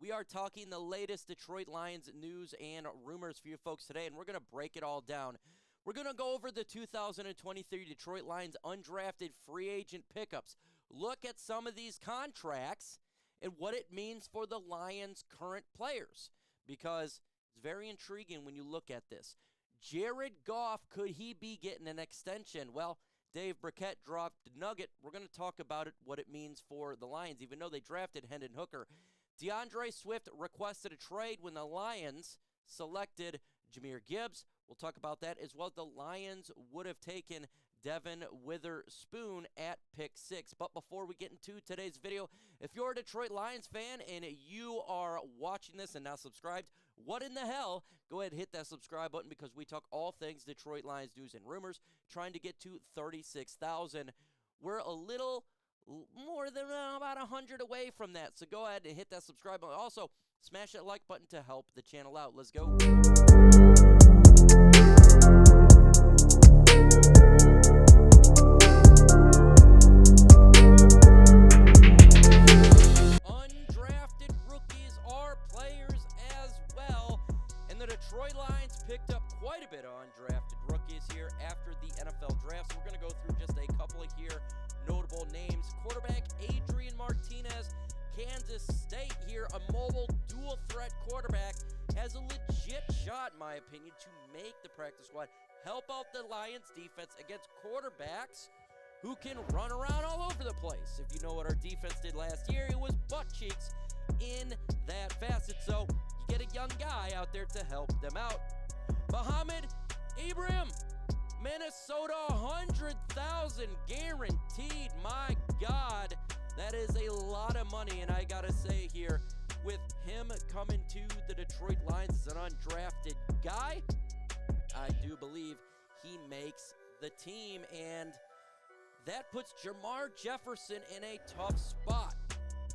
We are talking the latest Detroit Lions news and rumors for you folks today, and we're going to break it all down. We're going to go over the 2023 Detroit Lions undrafted free agent pickups, look at some of these contracts, and what it means for the Lions' current players, because it's very intriguing when you look at this. Jared Goff, could he be getting an extension? Well, Dave Birkett dropped a nugget. We're going to talk about it, what it means for the Lions, even though they drafted Hendon Hooker. DeAndre Swift requested a trade when the Lions selected Jahmyr Gibbs. We'll talk about that, as well as the Lions would have taken Devon Witherspoon at pick 6. But before we get into today's video, if you're a Detroit Lions fan and you are watching this and not subscribed, what in the hell? Go ahead and hit that subscribe button, because we talk all things Detroit Lions news and rumors, trying to get to 36,000. We're a little more than about 100 away from that, so go ahead and hit that subscribe button. Also, smash that like button to help the channel out. Let's go. Undrafted rookies are players as well, and the Detroit Lions picked up quite a bit of undrafted rookies here after the NFL draft. So we're going to go through just a couple of here notable names. Quarterback Adrian Martinez, Kansas State here, a mobile dual threat quarterback, has a legit shot, in my opinion, to make the practice squad, help out the Lions defense against quarterbacks who can run around all over the place. If you know what our defense did last year, it was butt cheeks in that facet. So you get a young guy out there to help them out. Mohamed Ibrahim, Minnesota, 100,000 guaranteed. My God, that is a lot of money. And I gotta say here, with him coming to the Detroit Lions as an undrafted guy, I do believe he makes the team, and that puts Jermar Jefferson in a tough spot.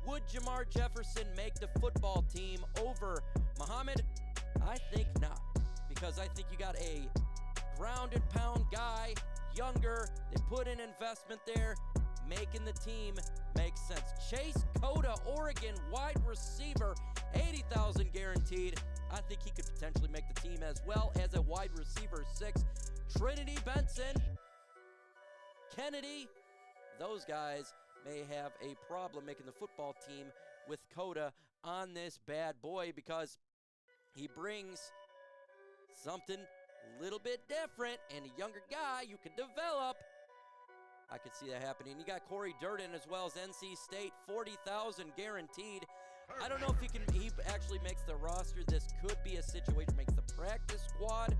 Would Jermar Jefferson make the football team over Mohamed? I think not, because I think you got a ground and pound guy, younger, they put in investment there, making the team make sense. Chase Cota, Oregon, wide receiver, 80,000 guaranteed. I think he could potentially make the team, as well as a wide receiver 6. Trinity Benson, Kennedy, those guys may have a problem making the football team with Cota on this bad boy, because he brings something a little bit different, and a younger guy you can develop. I could see that happening. You got Corey Durden as well as NC State, 40,000 guaranteed. I don't know if he actually makes the roster. This could be a situation, makes the practice squad.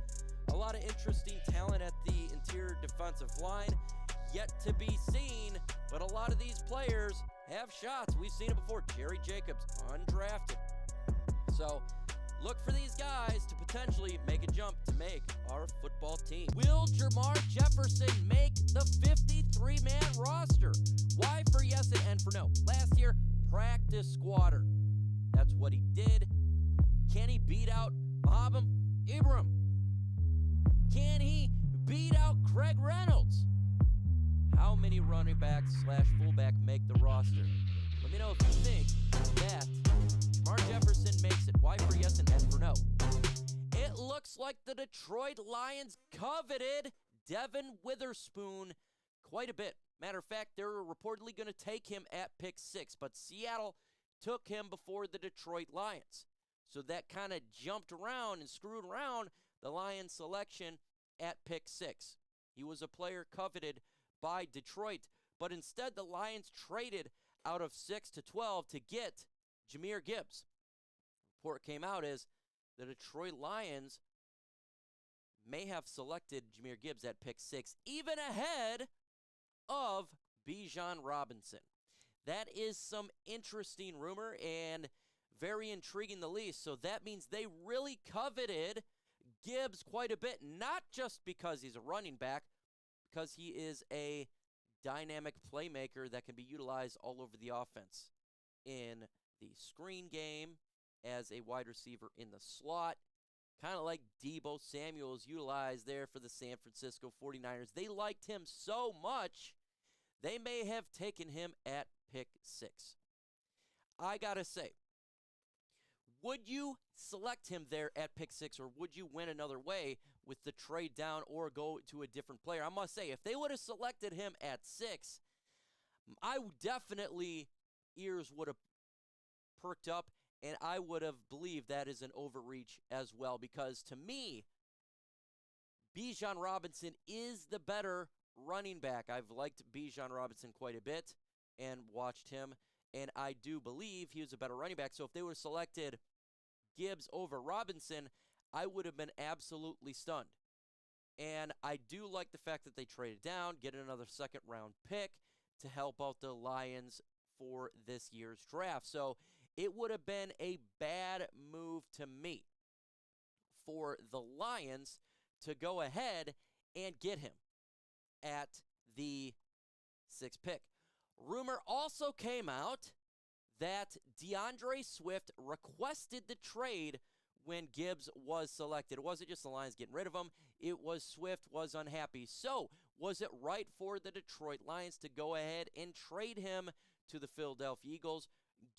A lot of interesting talent at the interior defensive line, yet to be seen, but a lot of these players have shots. We've seen it before. Jerry Jacobs, undrafted. So look for these guys to potentially make a jump to make our football team. Will Jermar Jefferson make the 53-man roster? Y for yes and N for no. Last year, practice squatter. That's what he did. Can he beat out Mohamed Ibrahim? Can he beat out Craig Reynolds? How many running backs / fullback make the roster? Let me know if you think that Jermar Jefferson makes it. Y for yes and N for no. It looks like the Detroit Lions coveted Devon Witherspoon quite a bit. Matter of fact, they're reportedly going to take him at pick 6, but Seattle took him before the Detroit Lions. So that kind of jumped around and screwed around the Lions selection at pick 6. He was a player coveted by Detroit, but instead the Lions traded out of 6 to 12 to get Jahmyr Gibbs. Report came out is the Detroit Lions may have selected Jahmyr Gibbs at pick 6, even ahead of Bijan Robinson. That is some interesting rumor and very intriguing the least. So that means they really coveted Gibbs quite a bit, not just because he's a running back, because he is a dynamic playmaker that can be utilized all over the offense. In the screen game, as a wide receiver in the slot, kind of like Deebo Samuel's utilized there for the San Francisco 49ers. They liked him so much, they may have taken him at pick 6. I gotta say, Would you select him there at pick 6, or would you win another way with the trade down or go to a different player? I must say, if they would have selected him at 6, I definitely, ears would have perked up, and I would have believed that is an overreach as well, because to me, Bijan Robinson is the better running back. I've liked Bijan Robinson quite a bit and watched him, and I do believe he was a better running back. So if they would have selected Gibbs over Robinson, I would have been absolutely stunned. And I do like the fact that they traded down, get another second-round pick to help out the Lions for this year's draft. So it would have been a bad move to me for the Lions to go ahead and get him at the 6th pick. Rumor also came out that DeAndre Swift requested the trade when Gibbs was selected. It wasn't just the Lions getting rid of him. It was Swift was unhappy. So was it right for the Detroit Lions to go ahead and trade him to the Philadelphia Eagles,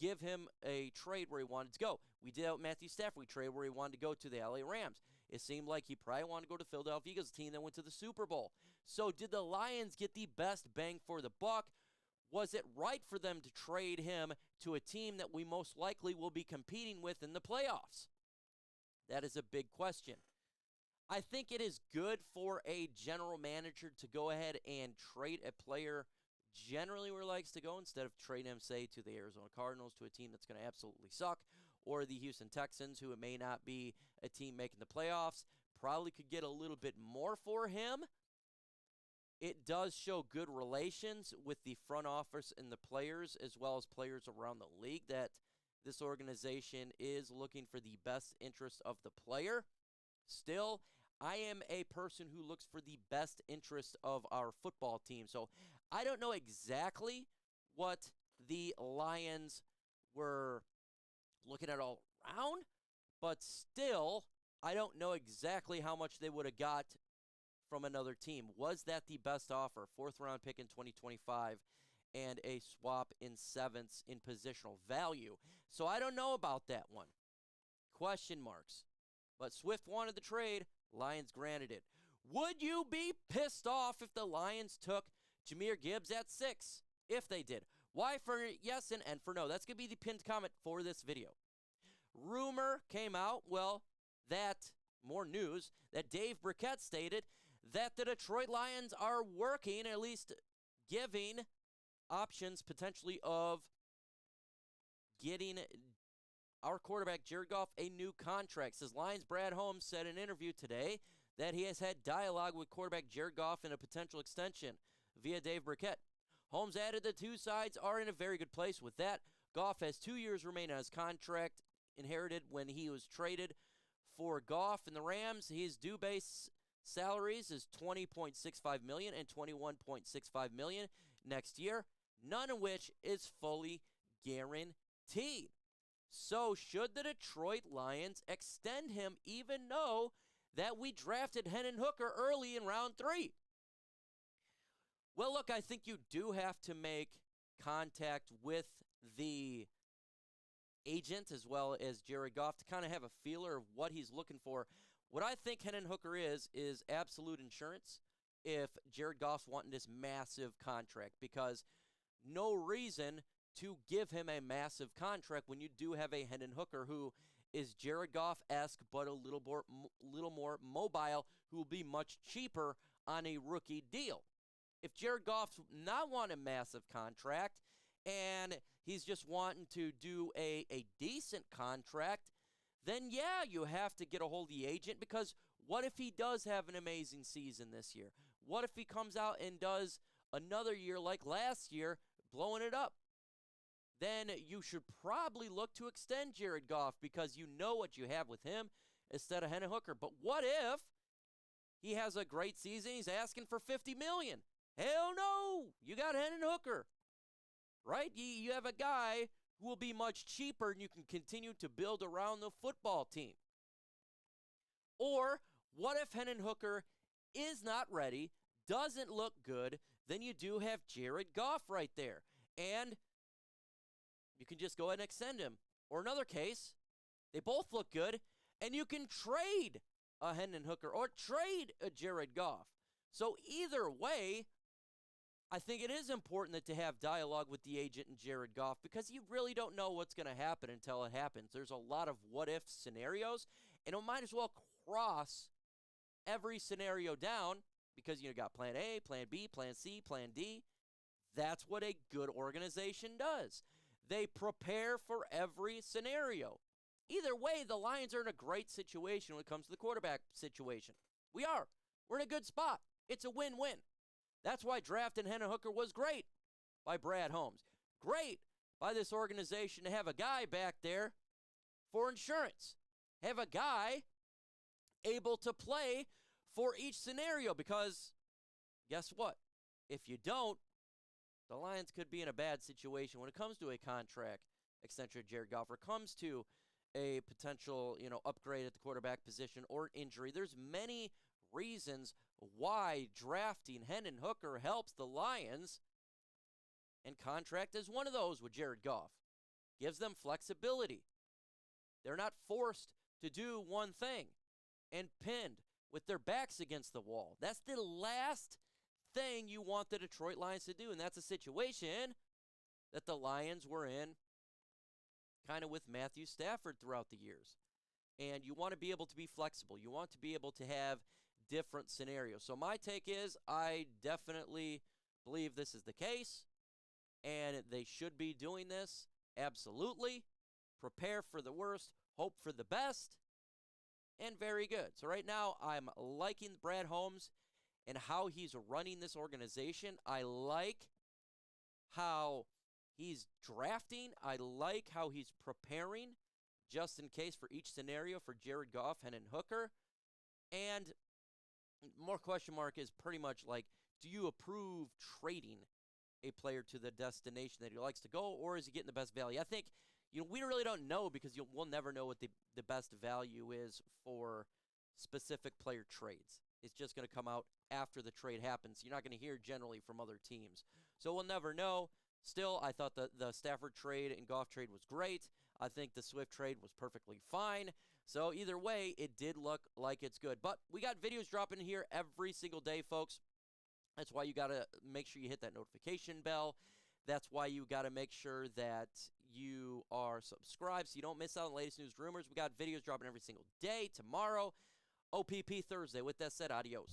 give him a trade where he wanted to go? We did out Matthew Stafford. We traded where he wanted to go to the LA Rams. It seemed like he probably wanted to go to the Philadelphia Eagles, a team that went to the Super Bowl. So did the Lions get the best bang for the buck? Was it right for them to trade him to a team that we most likely will be competing with in the playoffs? That is a big question. I think it is good for a general manager to go ahead and trade a player generally where he likes to go, instead of trading him, say, to the Arizona Cardinals, to a team that's going to absolutely suck, or the Houston Texans, who it may not be a team making the playoffs. Probably could get a little bit more for him. It does show good relations with the front office and the players, as well as players around the league, that this organization is looking for the best interest of the player. Still, I am a person who looks for the best interest of our football team. So I don't know exactly what the Lions were looking at all around, but still, I don't know exactly how much they would have got from another team. Was that the best offer? 4th-round pick in 2025 and a swap in 7ths in positional value. So I don't know about that one. Question marks. But Swift wanted the trade. Lions granted it. Would you be pissed off if the Lions took Jahmyr Gibbs at 6? If they did. Why for yes and for no? That's going to be the pinned comment for this video. Rumor came out, more news, that Dave Birkett stated that the Detroit Lions are working, at least giving options potentially of getting our quarterback Jared Goff a new contract. Says Lions Brad Holmes said in an interview today that he has had dialogue with quarterback Jared Goff in a potential extension via Dave Birkett. Holmes added the two sides are in a very good place with that. Goff has 2 years remaining on his contract, inherited when he was traded for Goff and the Rams. His due base salaries is $20.65 million and $21.65 million next year, none of which is fully guaranteed. So should the Detroit Lions extend him, even though that we drafted Hendon Hooker early in round 3? Well, look, I think you do have to make contact with the agent as well as Jared Goff to kind of have a feeler of what he's looking for. What I think Hendon Hooker is absolute insurance if Jared Goff's wanting this massive contract, because no reason to give him a massive contract when you do have a Hendon Hooker who is Jared Goff-esque but a little more mobile, who will be much cheaper on a rookie deal. If Jared Goff's not wanting a massive contract and he's just wanting to do a decent contract, then yeah, you have to get a hold of the agent, because what if he does have an amazing season this year? What if he comes out and does another year like last year, blowing it up? Then you should probably look to extend Jared Goff, because you know what you have with him instead of Hendon Hooker. But what if he has a great season, he's asking for $50 million? Hell no! You got Hendon Hooker, right? You have a guy who will be much cheaper, and you can continue to build around the football team. Or what if Hendon Hooker is not ready, doesn't look good, then you do have Jared Goff right there, and you can just go ahead and extend him. Or another case, They both look good, and you can trade a Hendon Hooker or trade a Jared Goff. So either way, I think it is important to have dialogue with the agent and Jared Goff because you really don't know what's going to happen until it happens. There's a lot of what-if scenarios, and it might as well cross every scenario down because you got plan A, plan B, plan C, plan D. That's what a good organization does. They prepare for every scenario. Either way, the Lions are in a great situation when it comes to the quarterback situation. We are. We're in a good spot. It's a win-win. That's why drafting Hendon Hooker was great by Brad Holmes. Great by this organization to have a guy back there for insurance. Have a guy able to play for each scenario because guess what? If you don't, the Lions could be in a bad situation when it comes to a contract extension of Jared Goff, or comes to a potential, upgrade at the quarterback position or injury. There's many reasons why drafting Hendon Hooker helps the Lions, and contract is one of those with Jared Goff. Gives them flexibility. They're not forced to do one thing and pinned with their backs against the wall. That's the last thing you want the Detroit Lions to do, and that's a situation that the Lions were in kind of with Matthew Stafford throughout the years. And you want to be able to be flexible. You want to be able to have different scenarios. So my take is I definitely believe this is the case, and they should be doing this. Absolutely. Prepare for the worst, hope for the best, and very good. So right now I'm liking Brad Holmes and how he's running this organization. I like how he's drafting. I like how he's preparing just in case for each scenario for Jared Goff, Hendon Hooker. And more question mark is pretty much like, do you approve trading a player to the destination that he likes to go, or is he getting the best value? I think, we really don't know because we'll never know what the best value is for specific player trades. It's just going to come out after the trade happens. You're not going to hear generally from other teams. So we'll never know. Still, I thought the Stafford trade and Goff trade was great. I think the Swift trade was perfectly fine. So either way, it did look like it's good. But we got videos dropping here every single day, folks. That's why you got to make sure you hit that notification bell. That's why you got to make sure that you are subscribed so you don't miss out on the latest news, rumors. We got videos dropping every single day. Tomorrow, OPP Thursday. With that said, adios.